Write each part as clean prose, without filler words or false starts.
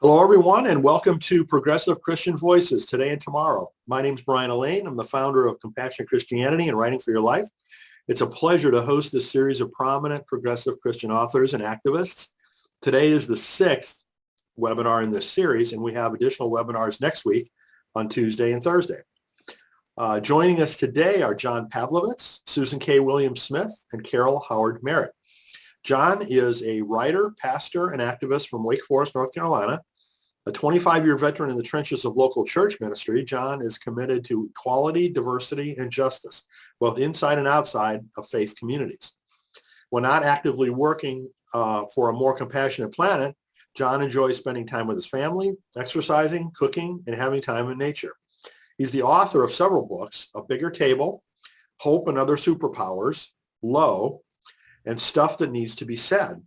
Hello, everyone, and welcome to Progressive Christian Voices today and tomorrow. My name is Brian Elaine. I'm the founder of Compassionate Christianity and Writing for Your Life. It's a pleasure to host this series of prominent progressive Christian authors and activists. Today is the sixth webinar in this series, and we have additional webinars next week on Tuesday and Thursday. Joining us today are John Pavlovitz, Susan K. Williams-Smith, and Carol Howard Merritt. John is a writer, pastor, and activist from Wake Forest, North Carolina. A 25-year veteran in the trenches of local church ministry, John is committed to equality, diversity, and justice, both inside and outside of faith communities. When not actively working for a more compassionate planet, John enjoys spending time with his family, exercising, cooking, and having time in nature. He's the author of several books: A Bigger Table, Hope and Other Superpowers, Low, and Stuff That Needs to Be Said.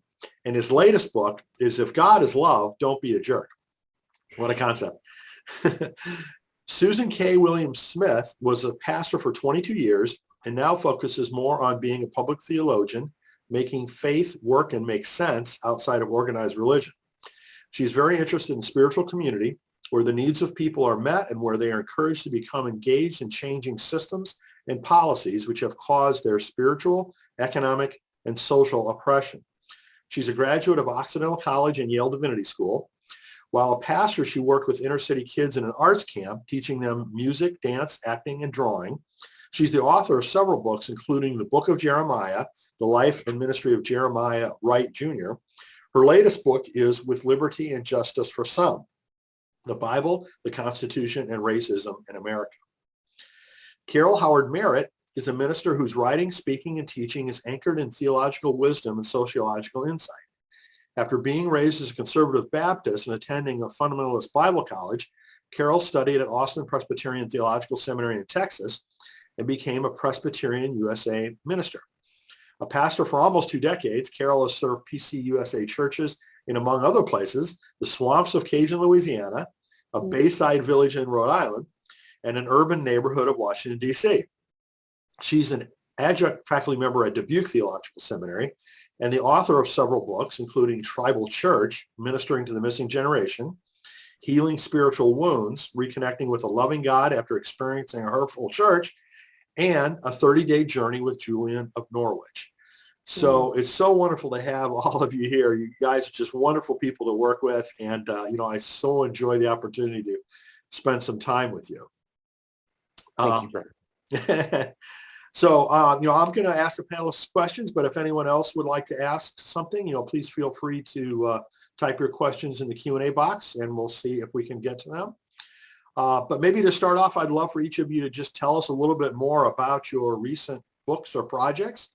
And his latest book is If God is Love, Don't Be a Jerk. What a concept. Susan K. Williams-Smith was a pastor for 22 years and now focuses more on being a public theologian, making faith work and make sense outside of organized religion. She's very interested in spiritual community, where the needs of people are met and where they are encouraged to become engaged in changing systems and policies which have caused their spiritual, economic, and social oppression. She's a graduate of Occidental College and Yale Divinity School. While a pastor, she worked with inner city kids in an arts camp, teaching them music, dance, acting, and drawing. She's the author of several books, including The Book of Jeremiah, The Life and Ministry of Jeremiah Wright Jr. Her latest book is With Liberty and Justice for Some: The Bible, the Constitution, and Racism in America. Carol Howard Merritt is a minister whose writing, speaking, and teaching is anchored in theological wisdom and sociological insight. After being raised as a conservative Baptist and attending a fundamentalist Bible college, Carol studied at Austin Presbyterian Theological Seminary in Texas and became a Presbyterian USA minister. A pastor for almost 2 decades, Carol has served PCUSA churches in, among other places, the swamps of Cajun, Louisiana, a Bayside village in Rhode Island, and an urban neighborhood of Washington, D.C. She's an adjunct faculty member at Dubuque Theological Seminary and the author of several books, including Tribal Church, Ministering to the Missing Generation, Healing Spiritual Wounds, Reconnecting with a Loving God After Experiencing a Hurtful Church, and A 30-Day Journey with Julian of Norwich. So It's so wonderful to have all of you here. You guys are just wonderful people to work with, and I so enjoy the opportunity to spend some time with you. Thank you, Brent. So, I'm going to ask the panelists questions, but if anyone else would like to ask something, please feel free to type your questions in the Q&A box, and we'll see if we can get to them. But maybe to start off, I'd love for each of you to just tell us a little bit more about your recent books or projects.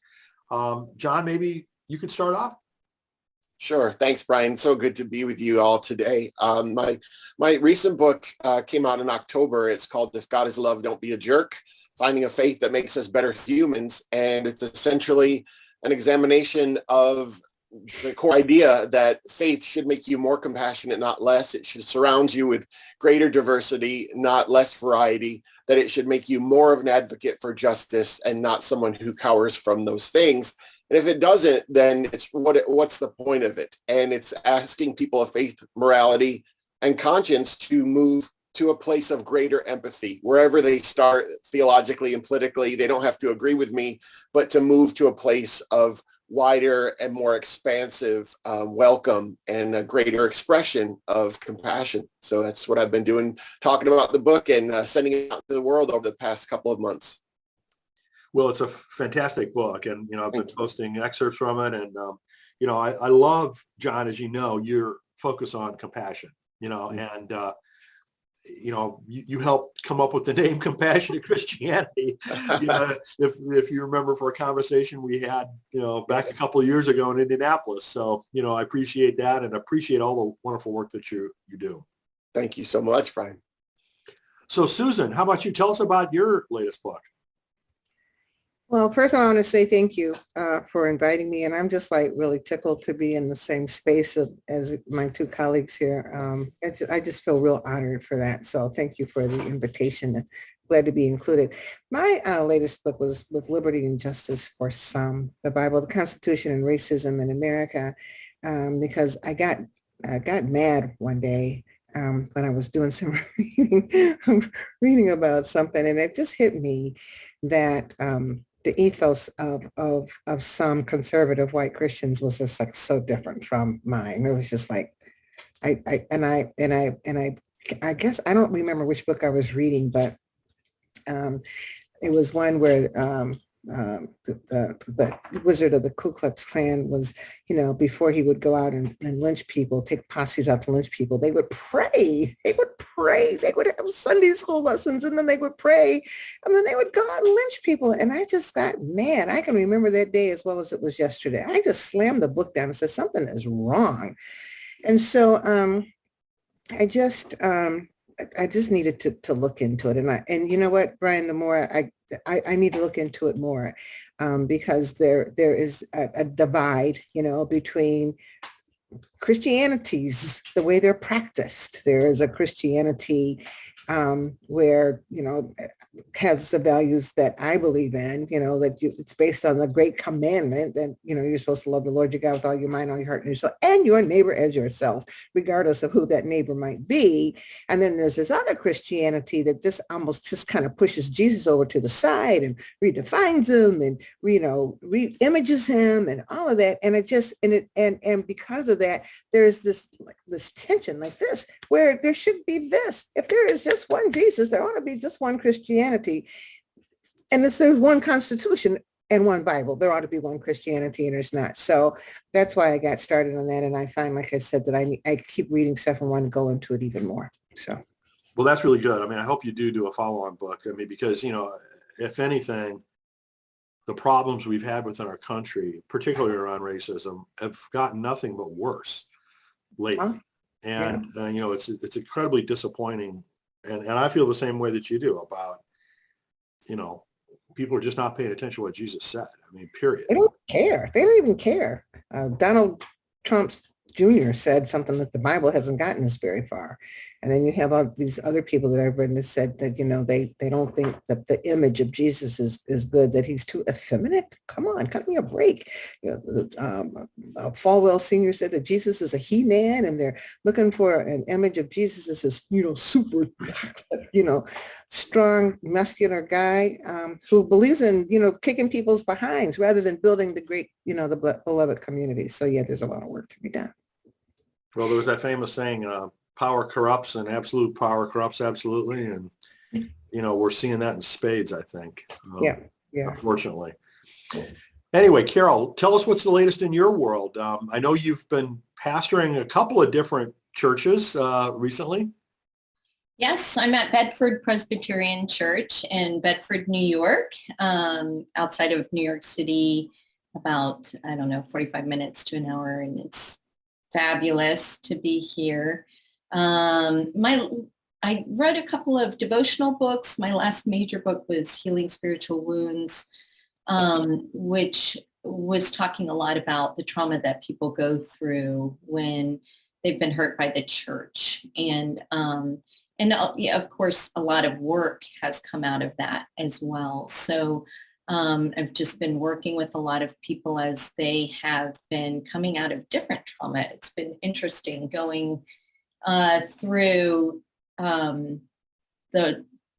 John, maybe you could start off. Sure. Thanks, Brian. So good to be with you all today. My recent book came out in October. It's called If God is Love, Don't Be a Jerk: Finding a Faith That Makes Us Better Humans. And it's essentially an examination of the core idea that faith should make you more compassionate, not less. It should surround you with greater diversity, not less variety. That it should make you more of an advocate for justice and not someone who cowers from those things. And if it doesn't, then it's what's the point of it? And it's asking people of faith, morality, and conscience to move to a place of greater empathy. Wherever they start theologically and politically, they don't have to agree with me, but to move to a place of wider and more expansive welcome and a greater expression of compassion. So that's what I've been doing, talking about the book and sending it out to the world over the past couple of months. Well, it's a fantastic book, and I've been posting excerpts from it, and I love, John, as you know, your focus on compassion. And you helped come up with the name Compassionate Christianity. If you remember, for a conversation we had, back a couple of years ago in Indianapolis. So, I appreciate that and appreciate all the wonderful work that you do. Thank you so much, Brian. So, Susan, how about you? Tell us about your latest book. Well, first I want to say thank you for inviting me, and I'm just really tickled to be in the same space as my two colleagues here. I just feel real honored for that. So thank you for the invitation. Glad to be included. My latest book was With Liberty and Justice for Some: The Bible, the Constitution, and Racism in America, because I got got mad one day when I was doing some reading about something, and it just hit me that the ethos of some conservative white Christians was just like so different from mine. It was just like I guess I don't remember which book I was reading, but it was one where the wizard of the Ku Klux Klan was, before he would go out and lynch people, take posses out to lynch people, they would pray. They would pray. They would have Sunday school lessons, and then they would pray, and then they would go out and lynch people. And I just got mad. I can remember that day as well as it was yesterday. I just slammed the book down and said something is wrong. And so I just needed to look into it. And you know what, Brian, the more I need to look into it more because there is a divide, between Christianities, the way they're practiced. There is a Christianity where, has the values that I believe in, that it's based on the great commandment that, you're supposed to love the Lord your God with all your mind, all your heart, and your soul, and your neighbor as yourself, regardless of who that neighbor might be. And then there's this other Christianity that just almost just kind of pushes Jesus over to the side and redefines him and, re-images him and all of that. And it just, and because of that, there's this tension like this, where there should be this. If there is just one Jesus, there ought to be just one Christianity. And if there's one Constitution and one Bible, there ought to be one Christianity, and there's not. So that's why I got started on that. And I find, like I said, that I keep reading stuff and want to go into it even more. So. Well, that's really good. I mean, I hope you do a follow-on book. I mean, because, if anything, the problems we've had within our country, particularly around racism, have gotten nothing but worse lately. Huh? And, yeah. It's incredibly disappointing. And I feel the same way that you do about, people are just not paying attention to what Jesus said. I mean, period. They don't care. They don't even care. Donald Trump Jr. said something that the Bible hasn't gotten us very far. And then you have all these other people that I've read that said that, they don't think that the image of Jesus is good, that he's too effeminate. Come on, cut me a break. Falwell Sr. said that Jesus is a he-man, and they're looking for an image of Jesus as this, super, strong, muscular guy who believes in, kicking people's behinds rather than building the great, the beloved community. So yeah, there's a lot of work to be done. Well, there was that famous saying, power corrupts and absolute power corrupts absolutely. And, we're seeing that in spades, I think. Yeah. Unfortunately. Anyway, Carol, tell us what's the latest in your world. I know you've been pastoring a couple of different churches recently. Yes, I'm at Bedford Presbyterian Church in Bedford, New York, outside of New York City, about, 45 minutes to an hour. And it's fabulous to be here. I wrote a couple of devotional books. My last major book was Healing Spiritual Wounds, which was talking a lot about the trauma that people go through when they've been hurt by the church. And of course, a lot of work has come out of that as well. So I've just been working with a lot of people as they have been coming out of different trauma. It's been interesting going through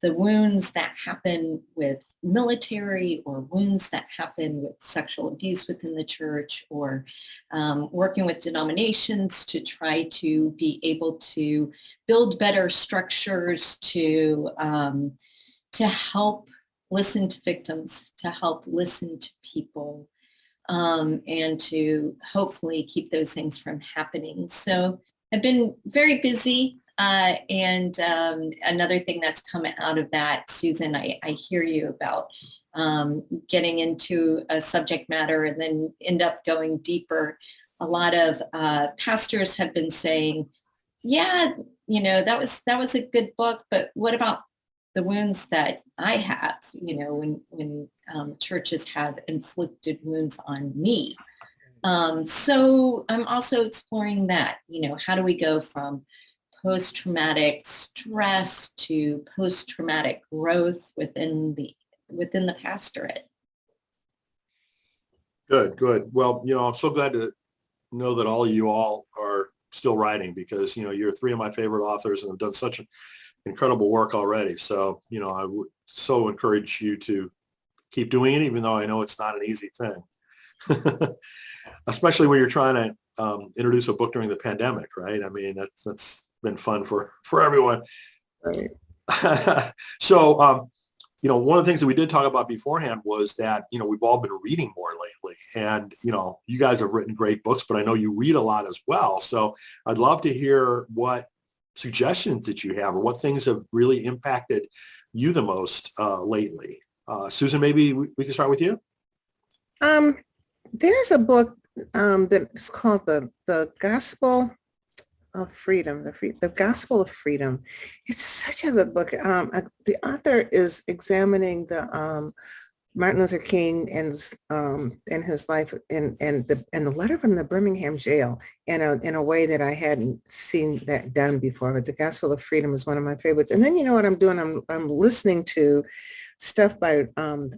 the wounds that happen with military, or wounds that happen with sexual abuse within the church, or working with denominations to try to be able to build better structures to help listen to victims, to help listen to people, and to hopefully keep those things from happening. So I've been very busy. And another thing that's come out of that, Susan, I hear you about getting into a subject matter and then end up going deeper. A lot of pastors have been saying, yeah, that was a good book, but what about the wounds that I have, when churches have inflicted wounds on me? So I'm also exploring that, how do we go from post-traumatic stress to post-traumatic growth within the pastorate? Good. Well, I'm so glad to know that all of you all are still writing, because, you're three of my favorite authors and have done such incredible work already. So, I would so encourage you to keep doing it, even though I know it's not an easy thing, especially when you're trying to introduce a book during the pandemic, right? I mean, that's been fun for everyone. Right. So, one of the things that we did talk about beforehand was that, we've all been reading more lately, and, you guys have written great books, but I know you read a lot as well. So I'd love to hear what suggestions that you have, or what things have really impacted you the most lately. Susan, maybe we can start with you. There's a book that's called the Gospel of Freedom, the Gospel of Freedom. It's such a good book. The author is examining the Martin Luther King and his life and the letter from the Birmingham jail in a way that I hadn't seen that done before. But the Gospel of Freedom is one of my favorites. And then what I'm doing? I'm listening to stuff by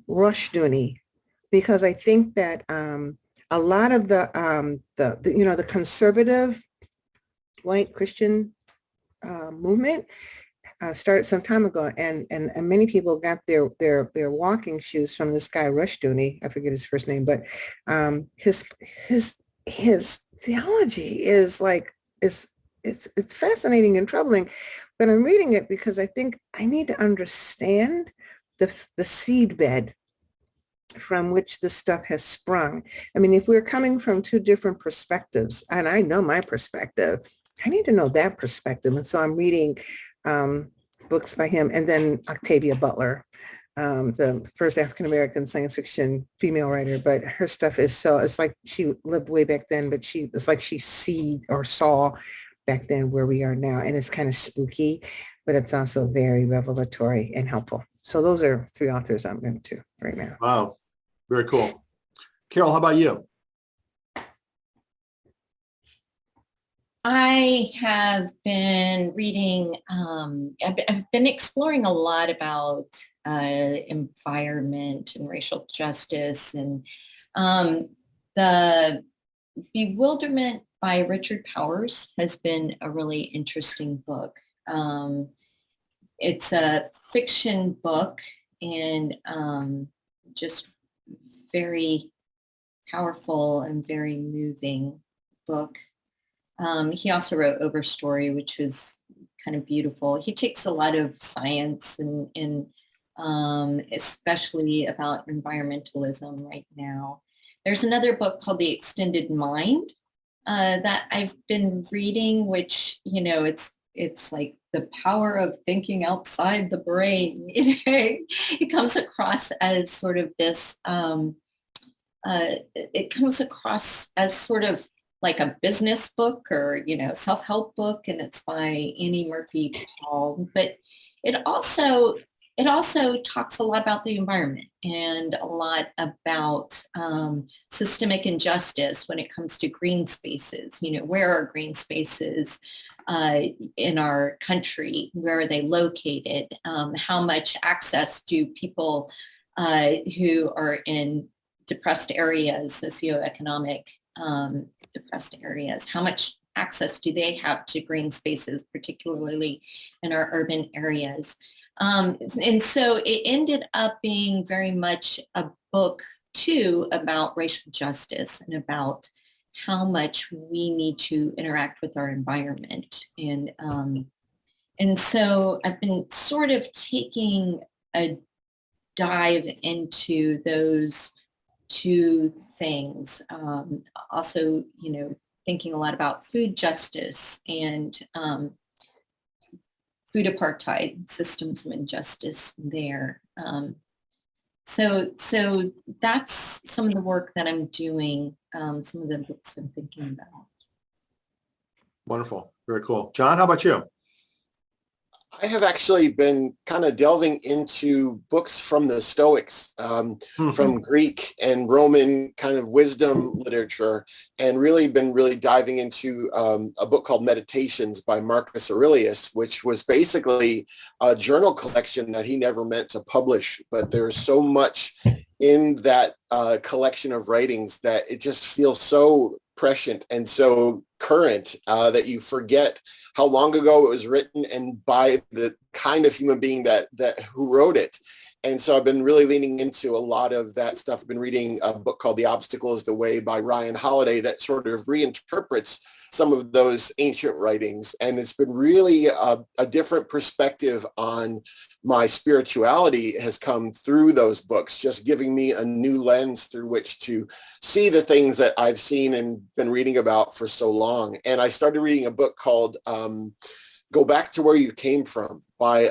Rushdoony, because I think that a lot of the conservative white Christian movement started some time ago, and many people got their walking shoes from this guy Rushdoony. I forget his first name, but his theology is like it's fascinating and troubling. But I'm reading it because I think I need to understand the seed bed from which this stuff has sprung. I mean, if we're coming from two different perspectives, and I know my perspective, I need to know that perspective. And so I'm reading books by him, and then Octavia Butler, the first African-American science fiction female writer. But her stuff is it's like she lived way back then, but it's like she saw back then where we are now. And it's kind of spooky, but it's also very revelatory and helpful. So those are three authors I'm into right now. Wow. Very cool. Carol, how about you? I have been reading, I've been exploring a lot about environment and racial justice, and the Bewilderment by Richard Powers has been a really interesting book. It's a fiction book, and just very powerful and very moving book. He also wrote Overstory, which was kind of beautiful. He takes a lot of science and especially about environmentalism right now. There's another book called The Extended Mind that I've been reading, which, it's like the power of thinking outside the brain. It comes across as sort of this, it comes across as sort of like a business book or, self-help book, and it's by Annie Murphy Paul. But it also talks a lot about the environment and a lot about systemic injustice when it comes to green spaces. Where are green spaces in our country? Where are they located? How much access do people who are in depressed areas, socioeconomic depressed areas, how much access do they have to green spaces, particularly in our urban areas? And so it ended up being very much a book too about racial justice and about how much we need to interact with our environment. And so I've been sort of taking a dive into those two things. Also, thinking a lot about food justice and food apartheid, systems of injustice there. So that's some of the work that I'm doing, some of the books I'm thinking about. Wonderful. Very cool. John, how about you? I have actually been kind of delving into books from the Stoics, from Greek and Roman kind of wisdom literature, and really been diving into a book called Meditations by Marcus Aurelius, which was basically a journal collection that he never meant to publish. But there's so much in that collection of writings that it just feels so prescient and so current that you forget how long ago it was written and by the kind of human being that who wrote it. And so I've been really leaning into a lot of that stuff. I've been reading a book called The Obstacle is the Way by Ryan Holiday that sort of reinterprets some of those ancient writings. And it's been really a different perspective on my spirituality has come through those books, just giving me a new lens through which to see the things that I've seen and been reading about for so long. And I started reading a book called Go Back to Where You Came From by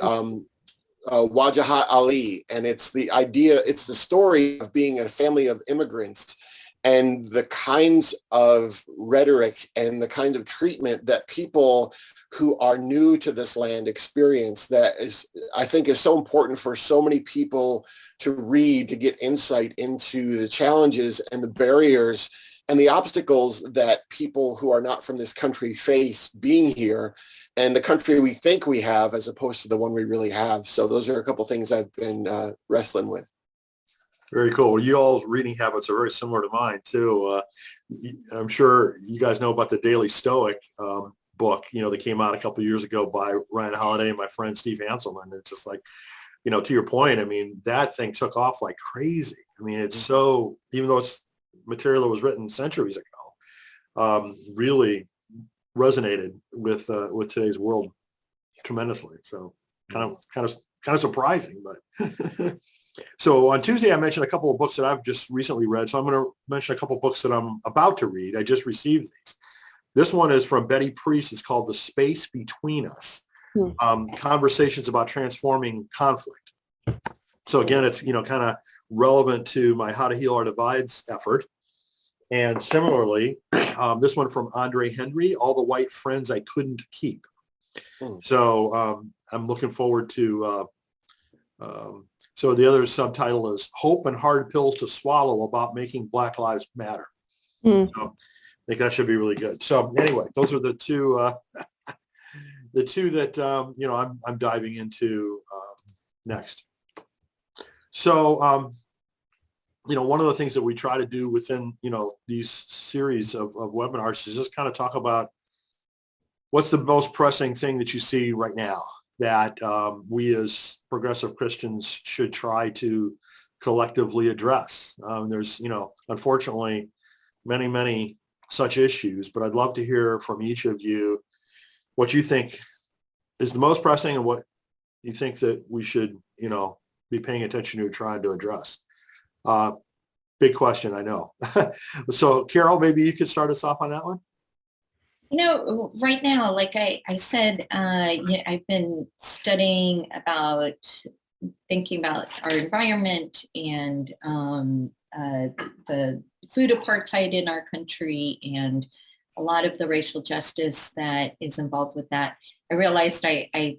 Wajahat Ali. And it's the story of being a family of immigrants and the kinds of rhetoric and the kinds of treatment that people who are new to this land experience that is, I think, is so important for so many people to read, to get insight into the challenges and the barriers and the obstacles that people who are not from this country face being here and the country we think we have as opposed to the one we really have. So those are a couple things I've been wrestling with. Very cool. Well, you all's reading habits are very similar to mine too. I'm sure you guys know about the Daily Stoic book, that came out a couple of years ago by Ryan Holiday and my friend Steve Hanselman. It's just like, to your point, I mean, that thing took off like crazy. I mean, it's so, even though it's material that was written centuries ago, really resonated with today's world tremendously. So kind of surprising, but so on Tuesday, I mentioned a couple of books that I've just recently read. So I'm going to mention a couple of books that I'm about to read. I just received these. This one is from Betty Priest. It's called The Space Between Us, Conversations about Transforming Conflict. So again, it's, kind of relevant to my How to Heal Our Divides effort. And similarly, this one from Andre Henry, All the White Friends I Couldn't Keep. So I'm looking forward to, so the other subtitle is Hope and Hard Pills to Swallow About Making Black Lives Matter. So I think that should be really good. So anyway, those are the two that, I'm diving into next. So, one of the things that we try to do within, these series of webinars is just kind of talk about what's the most pressing thing that you see right now that we as progressive Christians should try to collectively address. There's, unfortunately, many, many such issues, but I'd love to hear from each of you what you think is the most pressing and what you think that we should, be paying attention to trying to address. Big question, I know. So Carol, maybe you could start us off on that one. Right now, like I said, I've been studying thinking about our environment and the food apartheid in our country and a lot of the racial justice that is involved with that. I realized I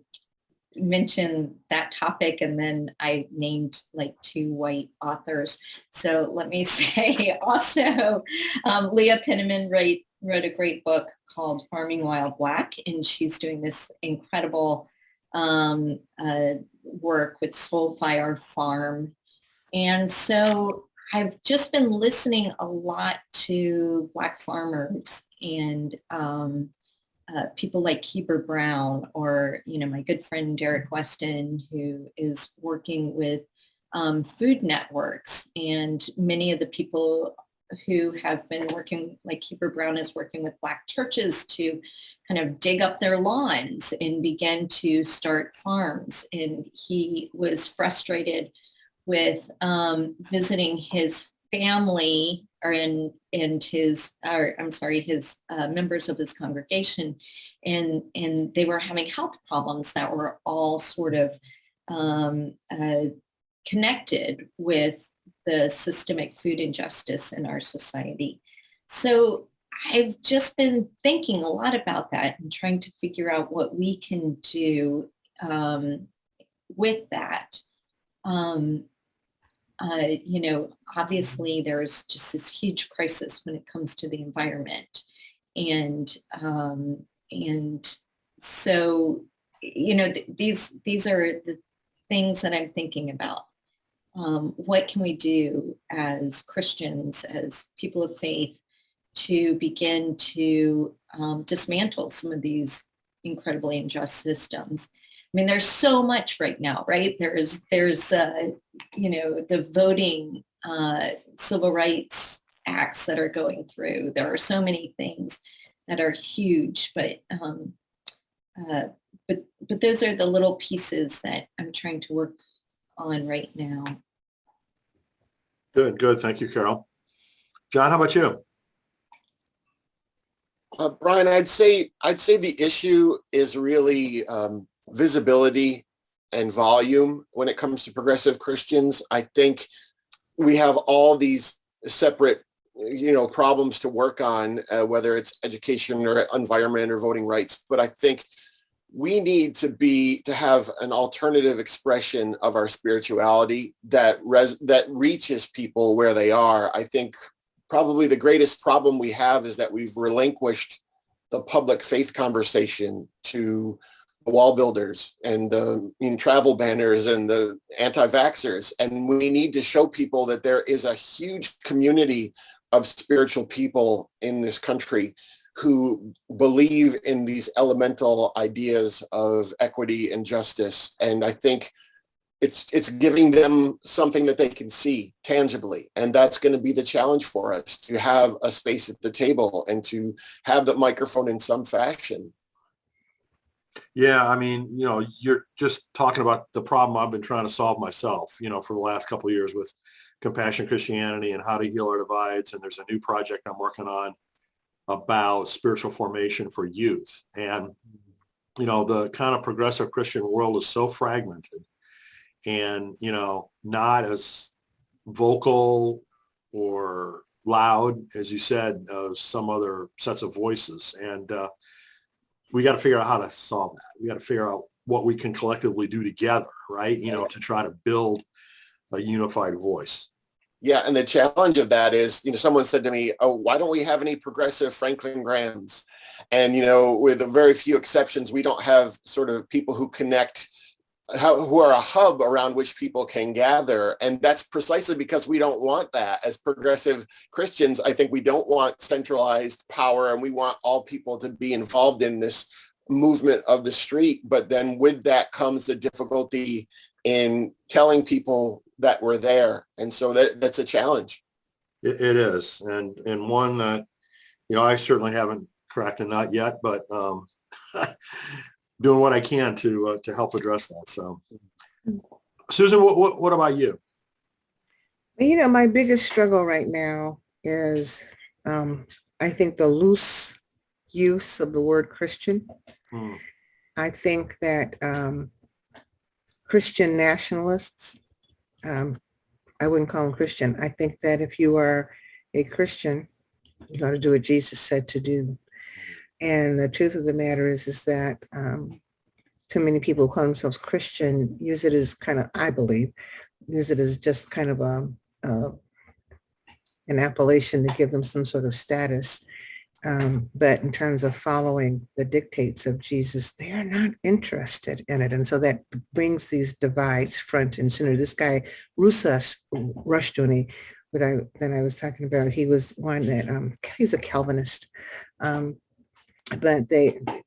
mentioned that topic and then I named like 2 white authors. So let me say also, Leah Penniman wrote a great book called Farming While Black, and she's doing this incredible work with Soulfire Farm. And so I've just been listening a lot to Black farmers and people like Heber Brown or, my good friend Derek Weston, who is working with food networks, and many of the people who have been working, like Heber Brown is working with Black churches to kind of dig up their lawns and begin to start farms. And he was frustrated with visiting his family his members of his congregation, and they were having health problems that were all sort of connected with the systemic food injustice in our society. So I've just been thinking a lot about that and trying to figure out what we can do with that. Obviously there's just this huge crisis when it comes to the environment. And so, these are the things that I'm thinking about. What can we do as Christians, as people of faith, to begin to dismantle some of these incredibly unjust systems. I mean, there's so much right now, right? There's the voting, civil rights acts that are going through. There are so many things that are huge, but those are the little pieces that I'm trying to work on right now. Good. Thank you, Carol. John, how about you? Brian, I'd say the issue is really visibility and volume when it comes to progressive Christians. I think we have all these separate, problems to work on, whether it's education or environment or voting rights. But I think we need to have an alternative expression of our spirituality that reaches people where they are. I think probably the greatest problem we have is that we've relinquished the public faith conversation to the wall builders and the travel banners and the anti-vaxxers. And we need to show people that there is a huge community of spiritual people in this country who believe in these elemental ideas of equity and justice. And I think it's giving them something that they can see tangibly. And that's going to be the challenge for us, to have a space at the table and to have the microphone in some fashion. Yeah, I mean, you're just talking about the problem I've been trying to solve myself, for the last couple of years with Compassion Christianity and how to heal our divides. And there's a new project I'm working on about spiritual formation for youth. And, the kind of progressive Christian world is so fragmented and, not as vocal or loud, as you said, some other sets of voices. And we got to figure out how to solve that. We got to figure out what we can collectively do together, right? To try to build a unified voice. Yeah, and the challenge of that is, someone said to me, "Oh, why don't we have any progressive Franklin Grahams?" And, with a very few exceptions, we don't have sort of people who connect, who are a hub around which people can gather. And that's precisely because we don't want that. As progressive Christians, I think we don't want centralized power, and we want all people to be involved in this movement of the street. But then with that comes the difficulty in telling people that we're there. And so that's a challenge. It is. And one that, I certainly haven't cracked the nut yet, but doing what I can to help address that. So, Susan, what about you? My biggest struggle right now is, I think, the loose use of the word Christian. I think that Christian nationalists, I wouldn't call them Christian. I think that if you are a Christian, you got to do what Jesus said to do. And the truth of the matter is that too many people who call themselves Christian use it as kind of, I believe, use it as just kind of an appellation to give them some sort of status. But in terms of following the dictates of Jesus, they are not interested in it. And so that brings these divides front and center. This guy, Rushduni, that I was talking about, he was one that, he's a Calvinist. But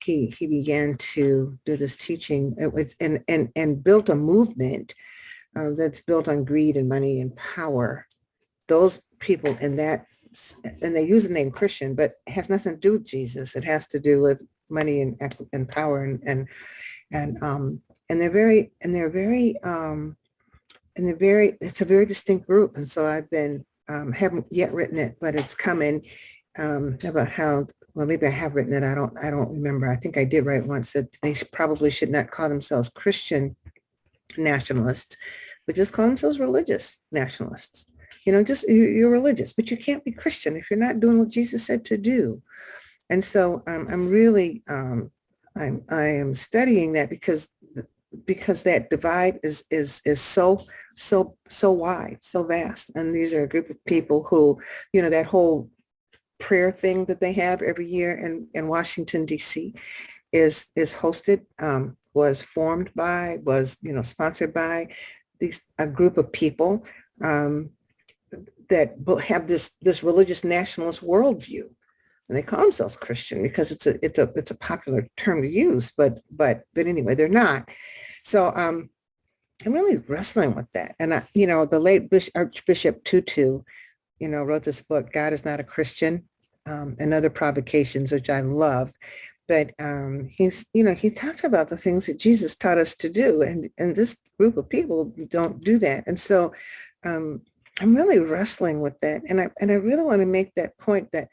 he began to do this teaching and built a movement that's built on greed and money and power. Those people in that, and they use the name Christian, but it has nothing to do with Jesus. It has to do with money and power and they're very it's a very distinct group. And so I've been haven't yet written it, but it's coming about how, well, maybe I have written it. I don't remember. I think I did write once that they probably should not call themselves Christian nationalists, but just call themselves religious nationalists. Just you're religious, but you can't be Christian if you're not doing what Jesus said to do. And so I'm really I am studying that because that divide is so wide, so vast. And these are a group of people who, that whole prayer thing that they have every year in Washington, D.C. is hosted, was formed by, sponsored by a group of people that have this religious nationalist worldview. and they call themselves Christian because it's a popular term to use, but anyway, they're not. So I'm really wrestling with that. And the late Archbishop Tutu, wrote this book, God is Not a Christian, and Other Provocations, which I love. But he talked about the things that Jesus taught us to do, and this group of people don't do that. And so I'm really wrestling with that, and I really want to make that point that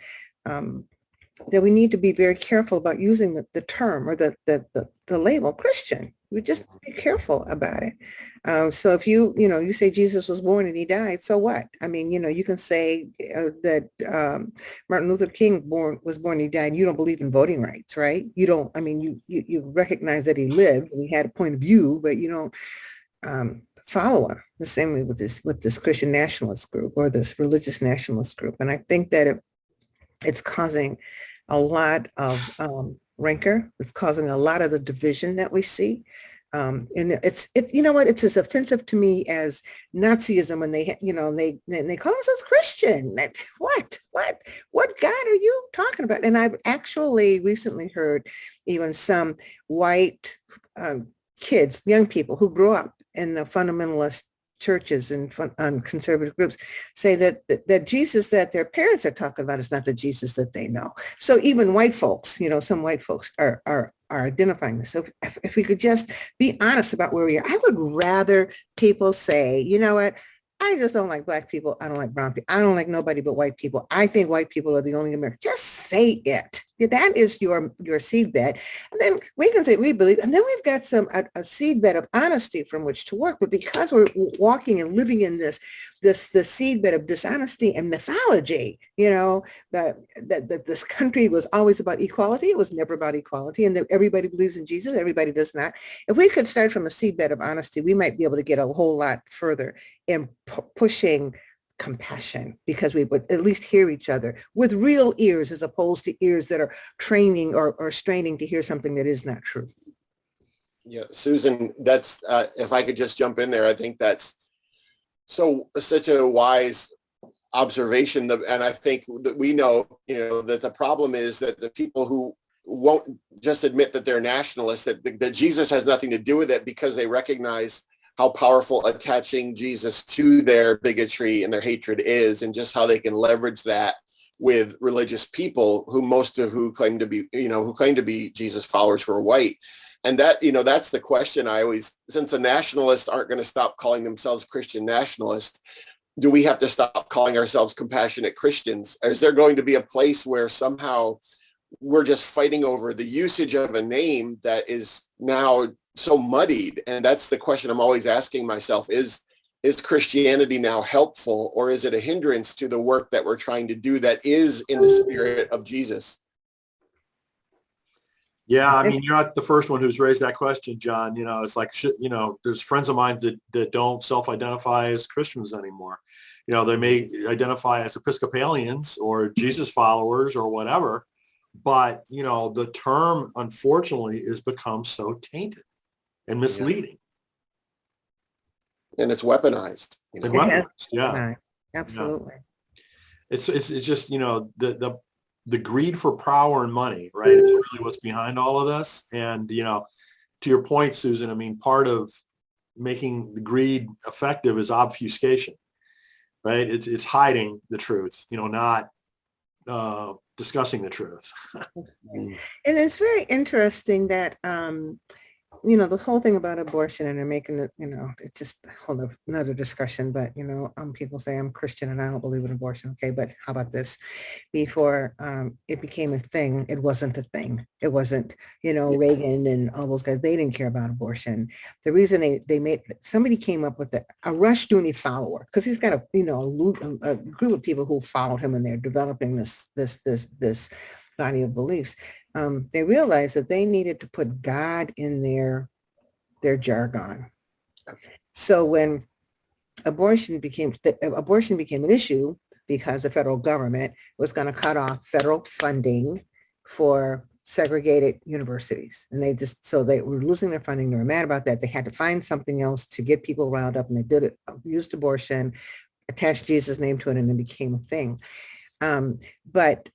that we need to be very careful about using the term or the label Christian. We just be careful about it. So if you say Jesus was born and he died, so what? I mean, you can say that Martin Luther King was born and he died. You don't believe in voting rights, right? You don't. I mean, you recognize that he lived and he had a point of view, but you don't follow him. The same way with this Christian nationalist group or this religious nationalist group. And I think that it's causing a lot of rancor. It's causing a lot of the division that we see. And it's it's as offensive to me as Nazism when they call themselves Christian. What God are you talking about? And I've actually recently heard even some white kids, young people who grew up in the fundamentalist churches and conservative groups say that Jesus that their parents are talking about is not the Jesus that they know. So even white folks, some white folks are identifying this. So if we could just be honest about where we are, I would rather people say, you know what, I just don't like black people. I don't like brown people. I don't like nobody but white people. I think white people are the only Americans. Just say it. That is your seedbed. And then we can say we believe, and then we've got a seedbed of honesty from which to work. But because we're walking and living in the seedbed of dishonesty and mythology, that this country was always about equality. It was never about equality, and that everybody believes in Jesus, everybody does not. If we could start from a seedbed of honesty, we might be able to get a whole lot further in pushing compassion, because we would at least hear each other with real ears as opposed to ears that are training or straining to hear something that is not true. Yeah, Susan, that's if I could just jump in there, I think that's such a wise observation. And I think that we know, that the problem is that the people who won't just admit that they're nationalists, that Jesus has nothing to do with it, because they recognize how powerful attaching Jesus to their bigotry and their hatred is, and just how they can leverage that with religious people who claim to be Jesus followers who are white. And that, that's the question I always, since the nationalists aren't going to stop calling themselves Christian nationalists, do we have to stop calling ourselves compassionate Christians? Is there going to be a place where somehow we're just fighting over the usage of a name that is now so muddied? And that's the question I'm always asking myself, is Christianity now helpful, or is it a hindrance to the work that we're trying to do that is in the spirit of Jesus? Yeah, I mean, you're not the first one who's raised that question, John. It's like, there's friends of mine that don't self-identify as Christians anymore. They may identify as Episcopalians or Jesus followers or whatever, but, the term, unfortunately, has become so tainted and misleading. And it's weaponized. Yeah. Absolutely. It's just, the greed for power and money, right? Is really what's behind all of this. And, to your point, Susan, I mean, part of making the greed effective is obfuscation, right? It's hiding the truth, not discussing the truth. And it's very interesting that, the whole thing about abortion, and they're making it, it's just a whole another discussion, but, people say I'm Christian and I don't believe in abortion. Okay, but how about this? Before it became a thing, it wasn't a thing. It wasn't, Reagan and all those guys, they didn't care about abortion. The reason somebody came up with a Rushdoony follower, because he's got a group of people who followed him, and they're developing this body of beliefs. They realized that they needed to put God in their jargon. So when abortion became an issue, because the federal government was going to cut off federal funding for segregated universities, and they were losing their funding. They were mad about that. They had to find something else to get people riled up, and they did it. Used abortion, attached Jesus' name to it, and it became a thing. But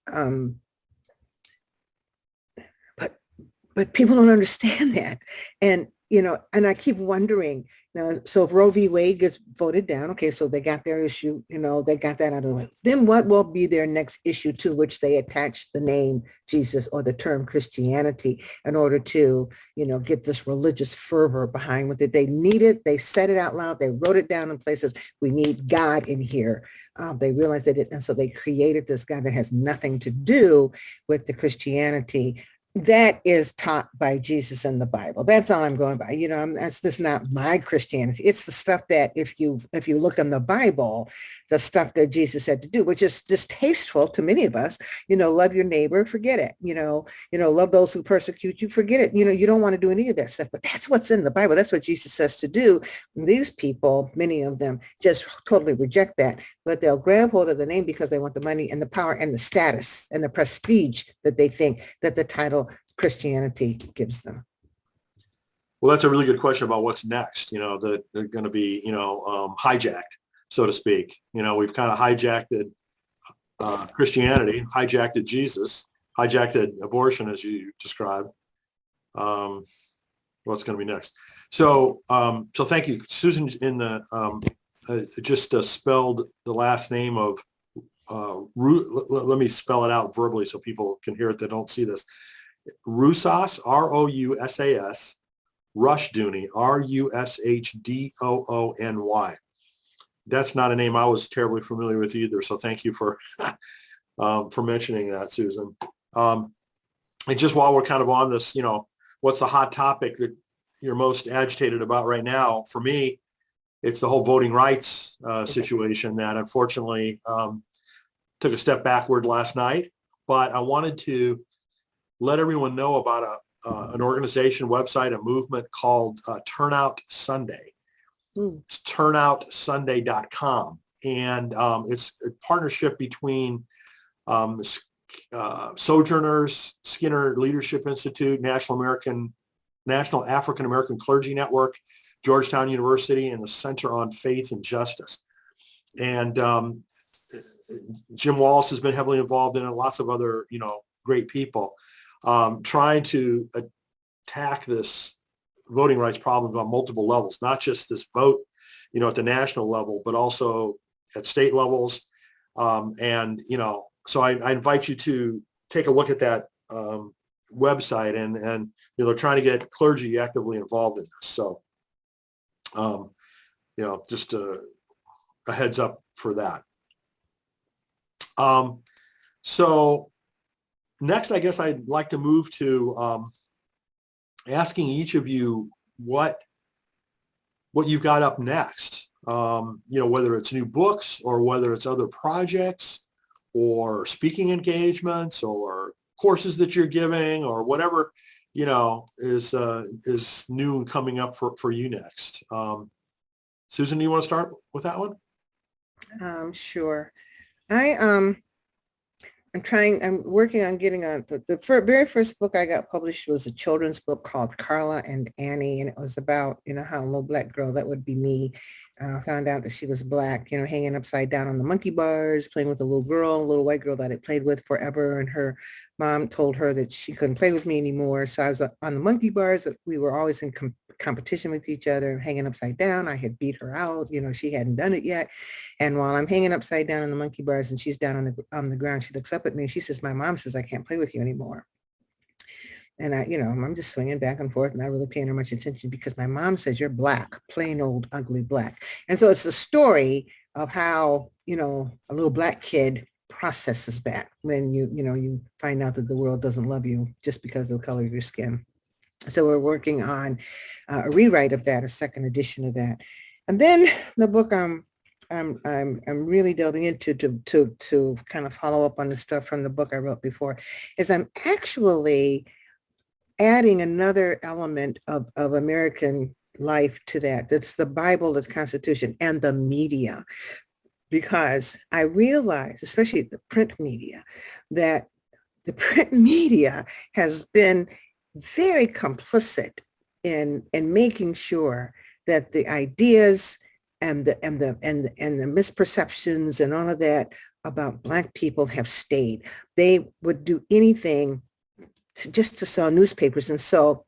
But people don't understand that. And, and I keep wondering, now, so if Roe v. Wade gets voted down, okay, so they got their issue, they got that out of the way. Then what will be their next issue to which they attach the name Jesus or the term Christianity in order to, get this religious fervor behind what they need it. They said it out loud. They wrote it down in places. We need God in here. They realized they didn't. And so they created this God that has nothing to do with the Christianity that is taught by Jesus in the Bible. That's all I'm going by. That's just not my Christianity. It's the stuff that if you look in the Bible, the stuff that Jesus said to do, which is distasteful to many of us. Love your neighbor, forget it. Love those who persecute you, forget it. You don't want to do any of that stuff, but that's what's in the Bible. That's what Jesus says to do. And these people, many of them, just totally reject that, but they'll grab hold of the name because they want the money and the power and the status and the prestige that they think that the title Christianity gives them. Well, that's a really good question about what's next. That they're going to be, hijacked, so to speak. We've kind of hijacked Christianity, hijacked Jesus, hijacked abortion, as you described. What's going to be next? So thank you, Susan. In the just spelled the last name of let me spell it out verbally so people can hear it that don't see this. Rousas, Rousas, Rushdoony, Rushdoony. That's not a name I was terribly familiar with either. So thank you for mentioning that, Susan. And just while we're kind of on this, what's the hot topic that you're most agitated about right now? For me, it's the whole voting rights situation that unfortunately took a step backward last night. But I wanted to let everyone know about an organization, website, a movement called Turnout Sunday. It's turnoutsunday.com. And it's a partnership between Sojourners, Skinner Leadership Institute, National African American Clergy Network, Georgetown University, and the Center on Faith and Justice. And Jim Wallace has been heavily involved in it, lots of other, great people. Trying to attack this voting rights problem on multiple levels, not just this vote, at the national level, but also at state levels. So I invite you to take a look at that website and they're trying to get clergy actively involved in this. So, just a heads up for that. So next, I guess I'd like to move to asking each of you what you've got up next. Whether it's new books or whether it's other projects or speaking engagements or courses that you're giving or whatever, is new and coming up for you next. Susan, do you want to start with that one? Sure. I'm working on getting the very first book I got published was a children's book called Carla and Annie. And it was about, how a little black girl, that would be me, found out that she was black, hanging upside down on the monkey bars, playing with a little white girl that I played with forever. And her mom told her that she couldn't play with me anymore. So I was on the monkey bars. We were always in competition with each other, hanging upside down. I had beat her out. She hadn't done it yet. And while I'm hanging upside down on the monkey bars and she's down on the ground, she looks up at me and she says, "My mom says I can't play with you anymore." And I'm just swinging back and forth, not really paying her much attention because my mom says, "You're black, plain old ugly black." And so it's the story of how, a little black kid processes that when you find out that the world doesn't love you just because of the color of your skin. So we're working on a rewrite of that, a second edition of that. And then the book I'm really delving into to kind of follow up on the stuff from the book I wrote before is I'm actually adding another element of American life to that. That's the Bible, the Constitution, and the media. Because I realize, especially the print media, that the print media has been very complicit in making sure that the ideas and the misperceptions and all of that about Black people have stayed. They would do anything just to sell newspapers. And so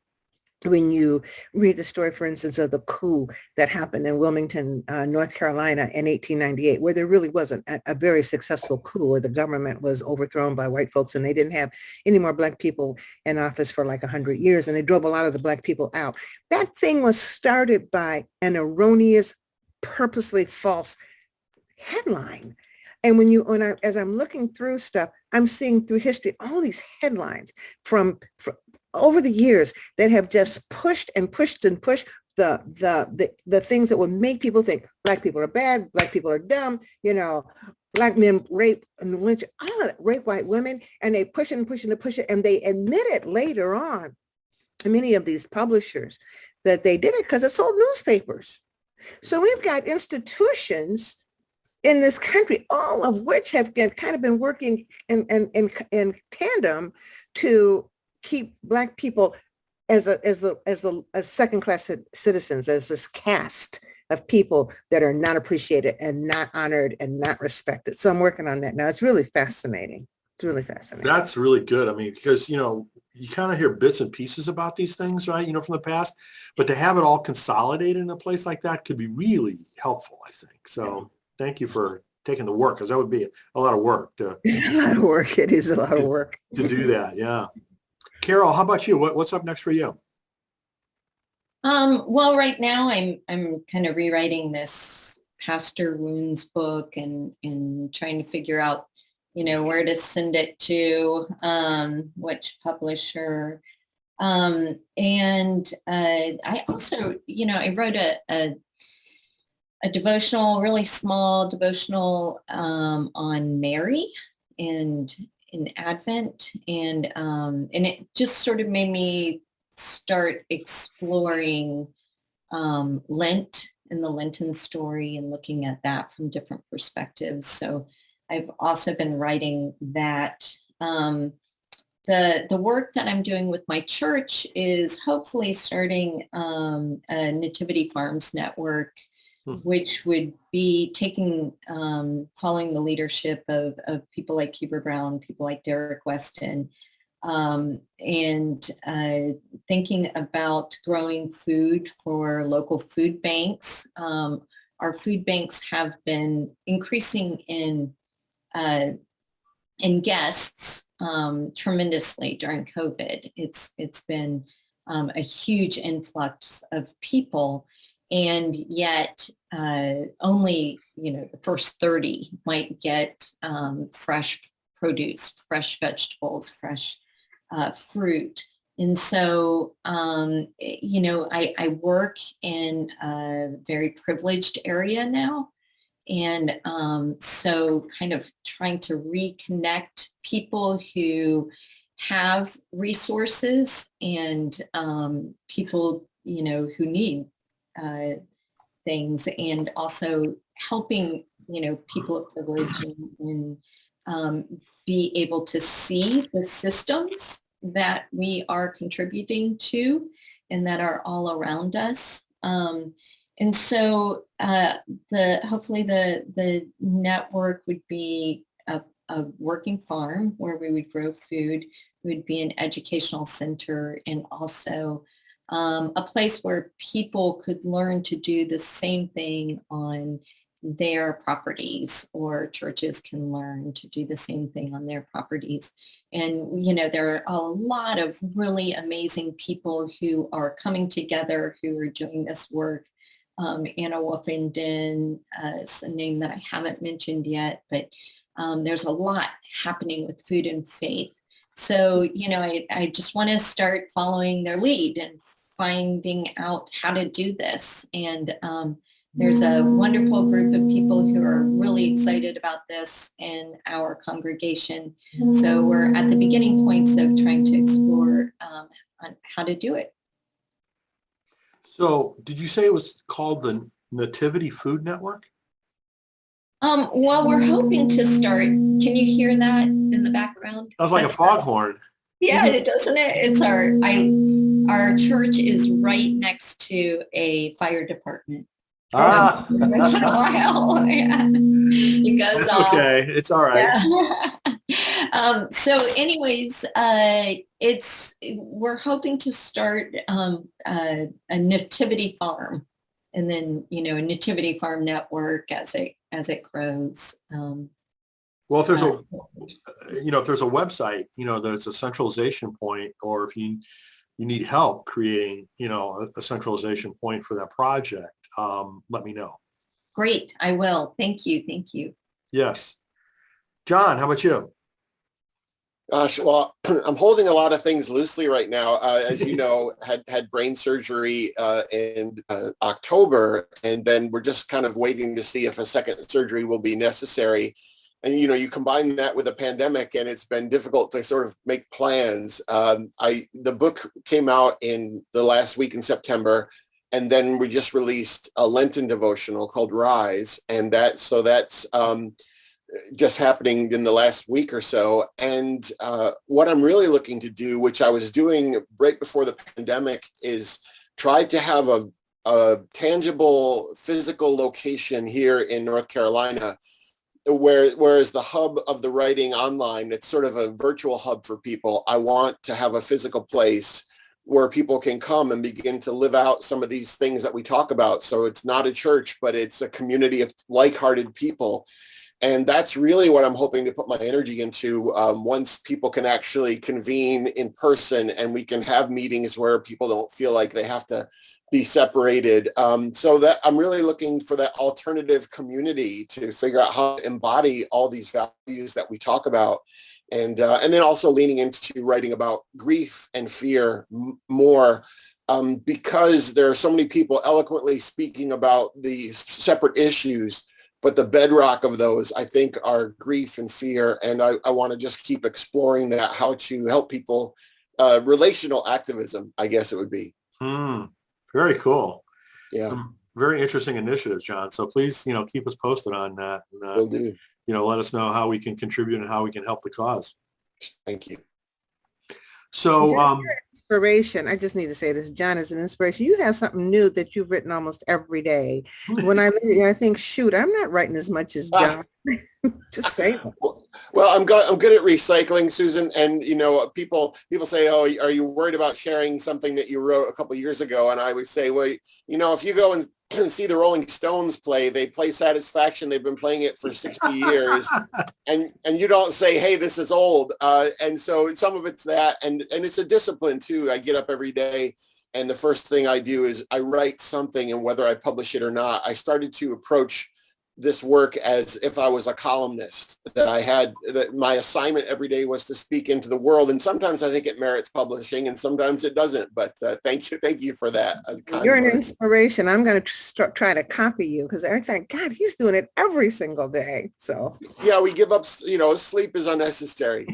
when you read the story, for instance, of the coup that happened in Wilmington, North Carolina in 1898, where there really wasn't a very successful coup, where the government was overthrown by white folks and they didn't have any more black people in office for like 100 years, and they drove a lot of the black people out. That thing was started by an erroneous, purposely false headline. And as I'm looking through stuff, I'm seeing through history all these headlines from over the years that have just pushed and pushed and pushed the things that would make people think black people are bad, black people are dumb, black men rape and lynch, all of that, rape white women, and they push it and push it and push it, and they admit it later on, many of these publishers, that they did it because it sold newspapers. So we've got institutions in this country, all of which have been working in tandem to keep black people as second-class citizens, as this caste of people that are not appreciated and not honored and not respected. So I'm working on that now. It's really fascinating. It's really fascinating. That's really good. I mean, because, you kind of hear bits and pieces about these things, right, from the past, but to have it all consolidated in a place like that could be really helpful, I think. So thank you for taking the work, because that would be a lot of work. It's a lot of work. It is a lot of work. To do that, yeah. Carol, how about you? What's up next for you? Well, right now I'm kind of rewriting this Pastor Wounds book and trying to figure out, where to send it to, which publisher. And I also, I wrote a devotional, really small devotional on Mary and in Advent, and it just sort of made me start exploring Lent and the Lenten story and looking at that from different perspectives. So I've also been writing that. The work that I'm doing with my church is hopefully starting a Nativity Farms network, which would be taking, following the leadership of people like Huber Brown, people like Derek Weston, and thinking about growing food for local food banks. Our food banks have been increasing in guests tremendously during COVID. It's been a huge influx of people. And yet only, the first 30 might get fresh produce, fresh vegetables, fresh fruit. And so, I work in a very privileged area now. And so kind of trying to reconnect people who have resources and people, who need things, and also helping, people of privilege and be able to see the systems that we are contributing to and that are all around us. And so hopefully the network would be a working farm where we would grow food. It would be an educational center, and also a place where people could learn to do the same thing on their properties, or churches can learn to do the same thing on their properties. And, there are a lot of really amazing people who are coming together, who are doing this work. Anna Wolfenden is a name that I haven't mentioned yet, but there's a lot happening with food and faith. So, I just want to start following their lead and finding out how to do this. And there's a wonderful group of people who are really excited about this in our congregation. So we're at the beginning points of trying to explore on how to do it. So did you say it was called the Nativity Food Network? Well, we're hoping to start. Can you hear that in the background? That was like a foghorn. Yeah, it doesn't it? It's our church is right next to a fire department. Once in a while. Yeah. It goes That's off. okay. It's all right. Yeah. So anyways, we're hoping to start a nativity farm, and then, a nativity farm network as it grows. Well, if there's if there's a website, that's a centralization point, or if you need help creating, a centralization point for that project, let me know. Great. I will. Thank you. Thank you. Yes. John, how about you? Gosh, well, I'm holding a lot of things loosely right now. As you know, had brain surgery in October, and then we're just kind of waiting to see if a second surgery will be necessary. And, you combine that with a pandemic, and it's been difficult to sort of make plans. The book came out in the last week in September, and then we just released a Lenten devotional called Rise, and that's just happening in the last week or so. And what I'm really looking to do, which I was doing right before the pandemic, is try to have a tangible physical location here in North Carolina, whereas the hub of the writing online, it's sort of a virtual hub for people. I want to have a physical place where people can come and begin to live out some of these things that we talk about. So it's not a church, but it's a community of like-hearted people. And that's really what I'm hoping to put my energy into once people can actually convene in person and we can have meetings where people don't feel like they have to be separated. So that I'm really looking for that alternative community to figure out how to embody all these values that we talk about. And then also leaning into writing about grief and fear more, because there are so many people eloquently speaking about the separate issues, but the bedrock of those, I think, are grief and fear. And I want to just keep exploring that, how to help people, relational activism, I guess it would be. Very cool. Yeah. Some very interesting initiatives, John. So please, keep us posted on that. And, Will do. let us know how we can contribute and how we can help the cause. Thank you. So, inspiration. I just need to say this. John is an inspiration. You have something new that you've written almost every day. When I think, shoot, I'm not writing as much as John. Just saying. Well, I'm good at recycling, Susan. And, people say, oh, are you worried about sharing something that you wrote a couple of years ago? And I would say, well, if you go and see the Rolling Stones play, they play Satisfaction. They've been playing it for 60 years. And you don't say, hey, this is old. And so some of it's that. And it's a discipline, too. I get up every day, and the first thing I do is I write something, and whether I publish it or not, I started to approach this work as if I was a columnist, that my assignment every day was to speak into the world. And sometimes I think it merits publishing and sometimes it doesn't, but thank you for that. You're an inspiration. I'm going to try to copy you, because I think, God, he's doing it every single day. So yeah, we give up, sleep is unnecessary.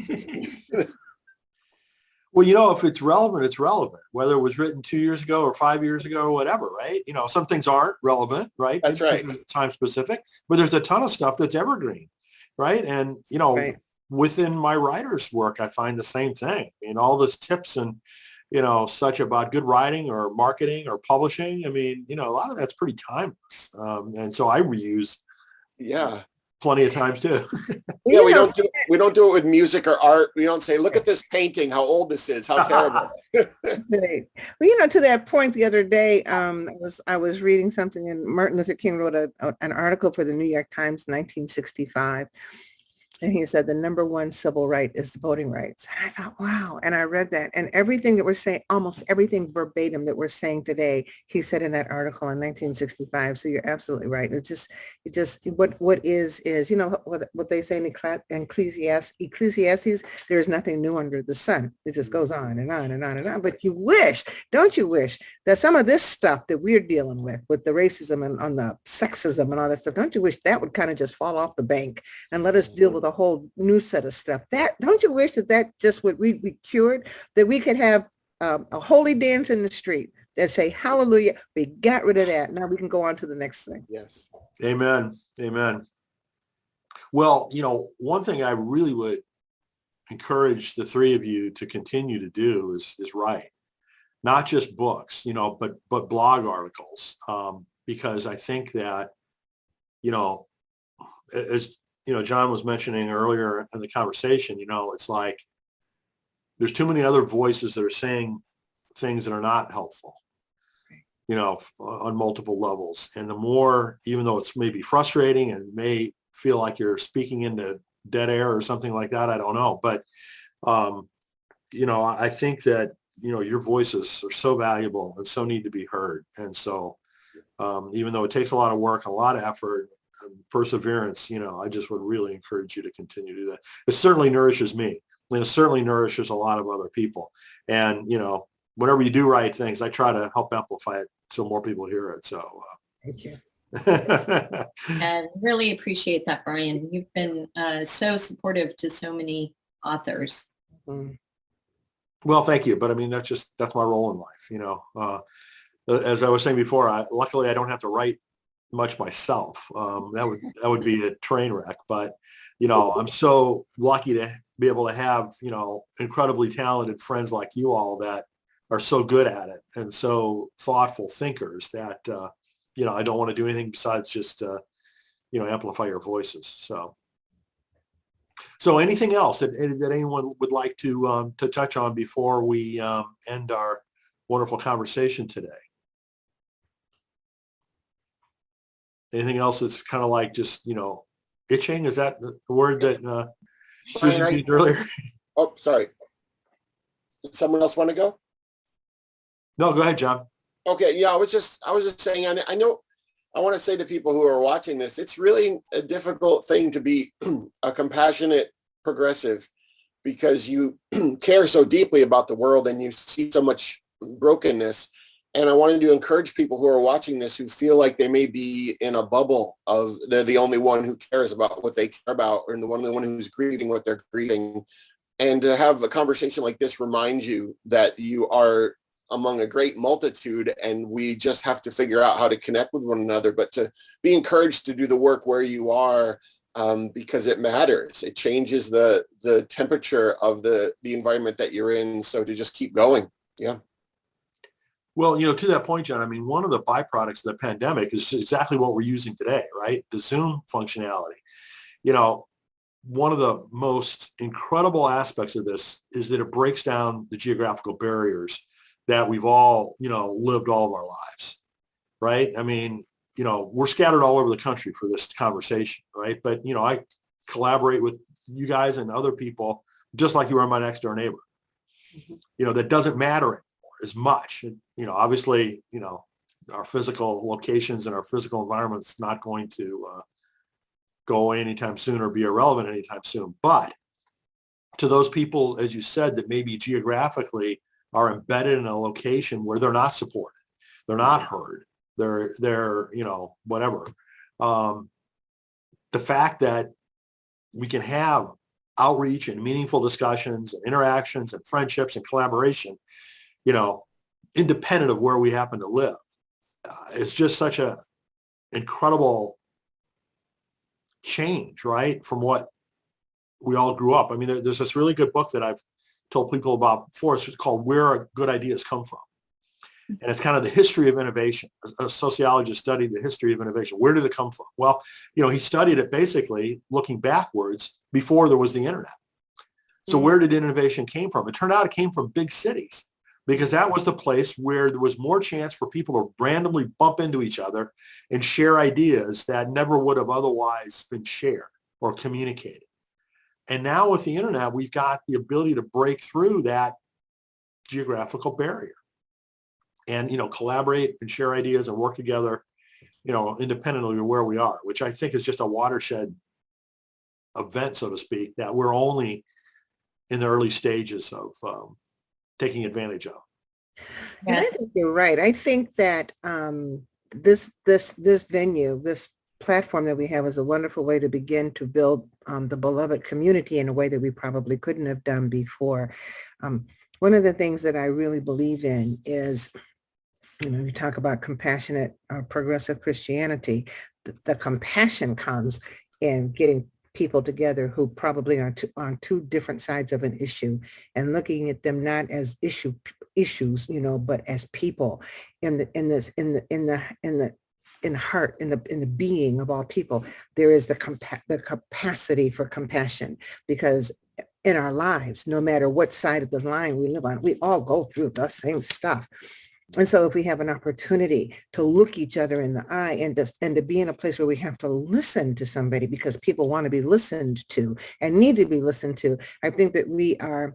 Well, if it's relevant, it's relevant, whether it was written 2 years ago or 5 years ago or whatever, right? Some things aren't relevant, right? That's right. Time specific, but there's a ton of stuff that's evergreen, right? And, right. Within my writer's work, I find the same thing. All those tips and, such about good writing or marketing or publishing. A lot of that's pretty timeless. And so I reuse. Yeah. Plenty of times too. Yeah, we don't do it with music or art. We don't say, look at this painting, how old this is, how terrible. Right. Well, to that point, the other day, I was reading something, and Martin Luther King wrote an article for the New York Times, 1965. And he said the number one civil right is voting rights. And I thought, wow. And I read that. And everything that we're saying, almost everything verbatim that we're saying today, he said in that article in 1965. So you're absolutely right. It just what is, what they say in Ecclesiastes, there is nothing new under the sun. It just goes on and on and on and on. But don't you wish that some of this stuff that we're dealing with the racism and on the sexism and all that stuff, don't you wish that would kind of just fall off the bank and let us deal with a whole new set of stuff? Don't you wish that just would be cured, that we could have a holy dance in the street that say, hallelujah, we got rid of that. Now we can go on to the next thing. Yes. Amen. Amen. Well, one thing I really would encourage the three of you to continue to do is write, not just books, but blog articles. because I think that, as John was mentioning earlier in the conversation, it's like there's too many other voices that are saying things that are not helpful, on multiple levels. And the more, even though it's maybe frustrating and may feel like you're speaking into dead air or something like that, I don't know. But, I think that, your voices are so valuable and so need to be heard. And so even though it takes a lot of work, a lot of effort, and perseverance, I just would really encourage you to continue to do that. It certainly nourishes me, and it certainly nourishes a lot of other people. And, whenever you do right things, I try to help amplify it so more people hear it. So Thank you. And really appreciate that, Brian. You've been so supportive to so many authors. Mm. Well, thank you. But I mean, that's my role in life. As I was saying before, luckily I don't have to write much myself. That would be a train wreck. But, I'm so lucky to be able to have, incredibly talented friends like you all that are so good at it and so thoughtful thinkers that, I don't want to do anything besides just, amplify your voices. So anything else that anyone would like to touch on before we end our wonderful conversation today? Anything else that's kind of like just, itching? Is that the word that Susan used earlier? Oh, sorry. Did someone else want to go? No, go ahead, John. Okay. Yeah, I was just saying, I know I want to say to people who are watching this, it's really a difficult thing to be a compassionate progressive because you care so deeply about the world and you see so much brokenness. And I wanted to encourage people who are watching this who feel like they may be in a bubble of they're the only one who cares about what they care about or the only one who's grieving what they're grieving. And to have a conversation like this remind you that you are among a great multitude and we just have to figure out how to connect with one another, but to be encouraged to do the work where you are because it matters. It changes the temperature of the environment that you're in. So to just keep going. Yeah. Well, to that point, John, I mean, one of the byproducts of the pandemic is exactly what we're using today, right? The Zoom functionality. One of the most incredible aspects of this is that it breaks down the geographical barriers that we've all, lived all of our lives, right? I mean, we're scattered all over the country for this conversation, right? But, I collaborate with you guys and other people just like you are my next door neighbor. That doesn't matter anymore as much. Obviously, our physical locations and our physical environment's not going to go away anytime soon or be irrelevant anytime soon. But to those people, as you said, that maybe geographically are embedded in a location where they're not supported, they're not heard, they're whatever. The fact that we can have outreach and meaningful discussions and interactions and friendships and collaboration, independent of where we happen to live, it's just such a incredible change, right, from what we all grew up. I mean, there's this really good book that I've told people about before. It's called Where Good Ideas Come From. And it's kind of the history of innovation. A sociologist studied the history of innovation. Where did it come from? Well, he studied it basically looking backwards before there was the internet. So where did innovation came from? It turned out it came from big cities because that was the place where there was more chance for people to randomly bump into each other and share ideas that never would have otherwise been shared or communicated. And now with the internet, we've got the ability to break through that geographical barrier and, collaborate and share ideas and work together, independently of where we are, which I think is just a watershed event, so to speak, that we're only in the early stages of taking advantage of. And I think you're right. I think that this venue, this platform that we have is a wonderful way to begin to build the beloved community in a way that we probably couldn't have done before. One of the things that I really believe in is, you talk about compassionate progressive Christianity. The compassion comes in getting people together who probably are on two different sides of an issue and looking at them not as issues, but as people in the in heart, in the being of all people, there is the capacity for compassion, because in our lives, no matter what side of the line we live on, we all go through the same stuff. And so if we have an opportunity to look each other in the eye and to be in a place where we have to listen to somebody because people want to be listened to and need to be listened to, I think that we are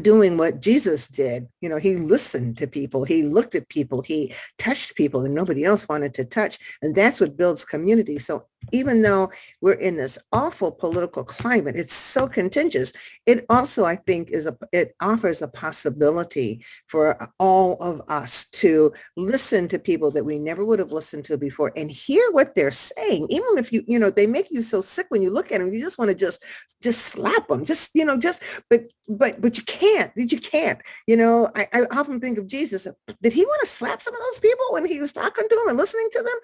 doing what Jesus did. You know, he listened to people, he looked at people, he touched people that nobody else wanted to touch. And that's what builds community. So even though we're in this awful political climate, it's so contentious, it also, I think, it offers a possibility for all of us to listen to people that we never would have listened to before and hear what they're saying. Even if they make you so sick when you look at them, you just want to just slap them, but you can't. I often think of Jesus. Did he want to slap some of those people when he was talking to them and listening to them?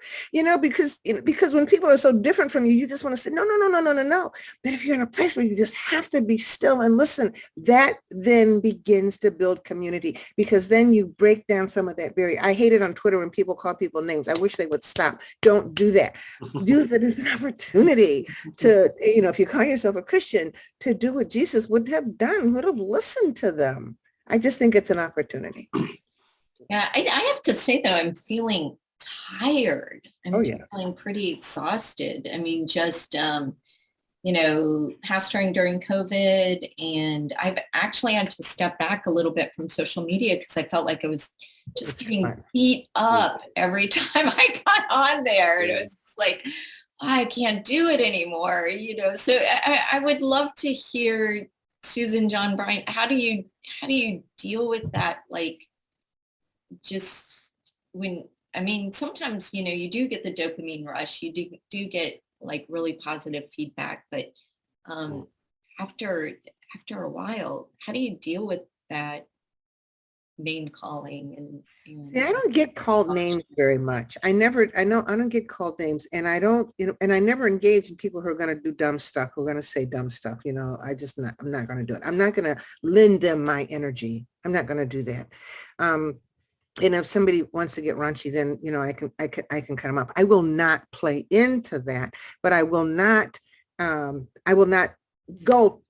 Because when people are so different from you, you just want to say, no. But if you're in a place where you just have to be still and listen, that then begins to build community, because then you break down some of that barrier. I hate it on Twitter when people call people names. I wish they would stop. Don't do that. Use it as an opportunity to, if you call yourself a Christian, to do what Jesus would have done, would have listened to them. I just think it's an opportunity. Yeah, I have to say, though, I'm feeling tired. I'm feeling pretty exhausted. I mean, just, pastoring during COVID, and I've actually had to step back a little bit from social media because I felt like I was just getting beat up every time I got on there. And it was just like, I can't do it anymore, So I would love to hear, Susan, John, Brian, how do you deal with that? Like, just sometimes, you do get the dopamine rush, you do get like really positive feedback, but after a while, how do you deal with that name calling? And See, I don't get called names very much. I don't get called names, and I don't, and I never engage in people who are going to do dumb stuff, who are going to say dumb stuff. I'm not going to do it. I'm not going to lend them my energy. I'm not going to do that. And if somebody wants to get raunchy, then, I can cut them off. I will not play into that, but I will not go,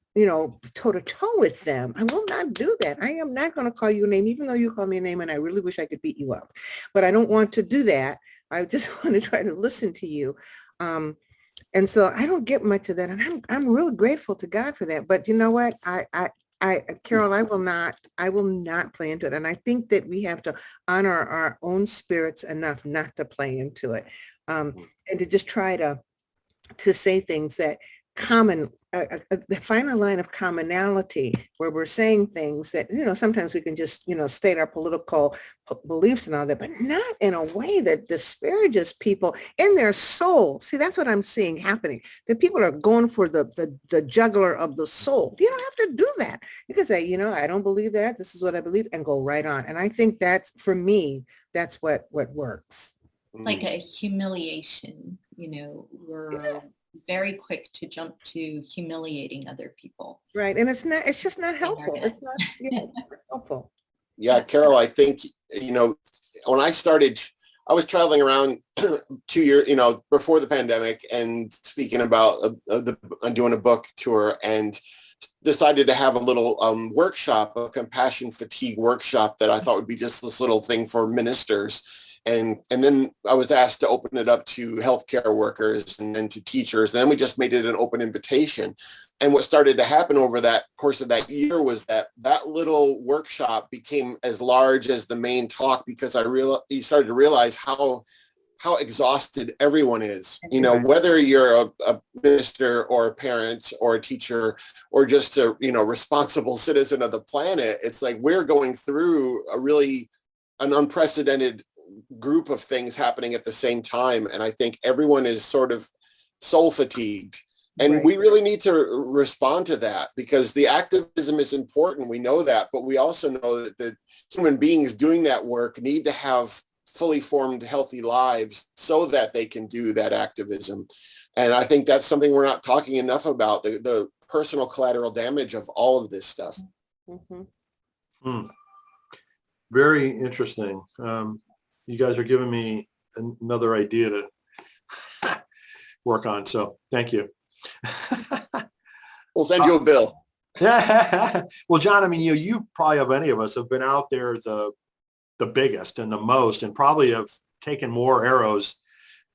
toe to toe with them. I will not do that. I am not going to call you a name, even though you call me a name and I really wish I could beat you up, but I don't want to do that. I just want to try to listen to you. And so I don't get much of that. And I'm really grateful to God for that. But you know what? Carol, I will not play into it. And I think that we have to honor our own spirits enough not to play into it, and to just try to say things that find a line of commonality where we're saying things that, sometimes we can just, state our political beliefs and all that, but not in a way that disparages people in their soul. See, that's what I'm seeing happening. That people are going for the jugular of the soul. You don't have to do that. You can say, I don't believe that. This is what I believe, and go right on. And I think that's, for me, that's what works. Like a humiliation, we're very quick to jump to humiliating other people. Right. And it's just not helpful. It's not helpful. Yeah, Carol, I think, when I started, I was traveling around 2 years, before the pandemic, and speaking about doing a book tour, and decided to have a little workshop, a compassion fatigue workshop that I thought would be just this little thing for ministers. And then I was asked to open it up to healthcare workers and then to teachers. And then we just made it an open invitation. And what started to happen over that course of that year was that little workshop became as large as the main talk, because you started to realize how exhausted everyone is, whether you're a minister or a parent or a teacher or just a, responsible citizen of the planet. It's like we're going through an unprecedented group of things happening at the same time. And I think everyone is sort of soul fatigued. And we really need to respond to that, because the activism is important. We know that, but we also know that the human beings doing that work need to have fully formed, healthy lives so that they can do that activism. And I think that's something we're not talking enough about, the personal collateral damage of all of this stuff. Very interesting. You guys are giving me another idea to work on. So thank you. We'll send you a bill. Well, John, I mean, you probably of any of us have been out there the biggest and the most, and probably have taken more arrows,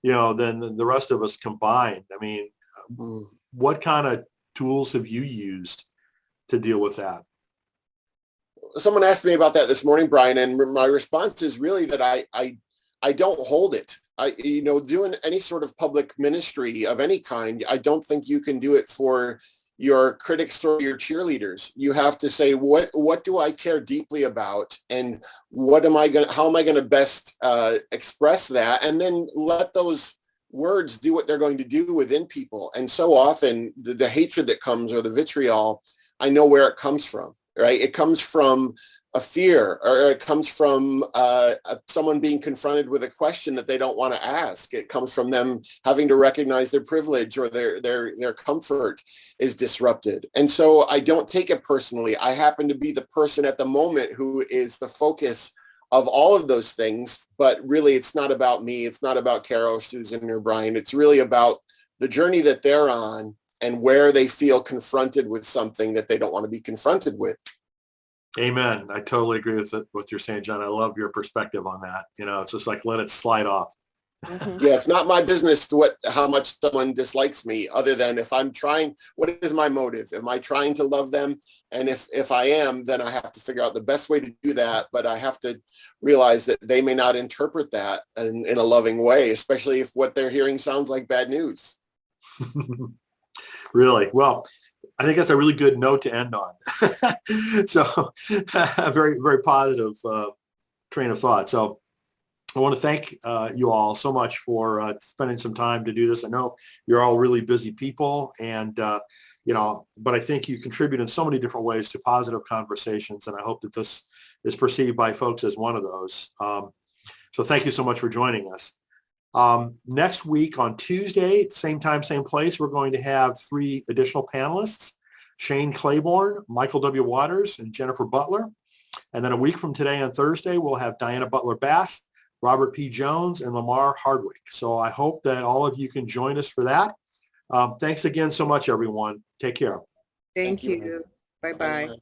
than the rest of us combined. I mean, what kind of tools have you used to deal with that? Someone asked me about that this morning, Brian, and my response is really that I don't hold it. Doing any sort of public ministry of any kind, I don't think you can do it for your critics or your cheerleaders. You have to say, what do I care deeply about, and how am I going to best express that, and then let those words do what they're going to do within people. And so often the hatred that comes, or the vitriol, I know where it comes from, right? It comes from a fear, or it comes from someone being confronted with a question that they don't want to ask. It comes from them having to recognize their privilege, or their comfort is disrupted. And so I don't take it personally. I happen to be the person at the moment who is the focus of all of those things, but really it's not about me. It's not about Carol, Susan, or Brian. It's really about the journey that they're on and where they feel confronted with something that they don't want to be confronted with. Amen. I totally agree with what you're saying, John. I love your perspective on that. It's just like, let it slide off. Yeah, it's not my business how much someone dislikes me, other than if I'm trying, what is my motive? Am I trying to love them? And if I am, then I have to figure out the best way to do that. But I have to realize that they may not interpret that in a loving way, especially if what they're hearing sounds like bad news. Really? Well, I think that's a really good note to end on. So a very, very positive train of thought. So I want to thank you all so much for spending some time to do this. I know you're all really busy people, and but I think you contribute in so many different ways to positive conversations, and I hope that this is perceived by folks as one of those. So thank you so much for joining us. Next week on Tuesday, same time, same place, we're going to have 3 additional panelists: Shane Claiborne, Michael W. Waters, and Jennifer Butler. And then a week from today on Thursday, we'll have Diana Butler-Bass, Robert P. Jones, and Lamar Hardwick. So I hope that all of you can join us for that. Thanks again so much, everyone. Take care. Thank you. Bye-bye.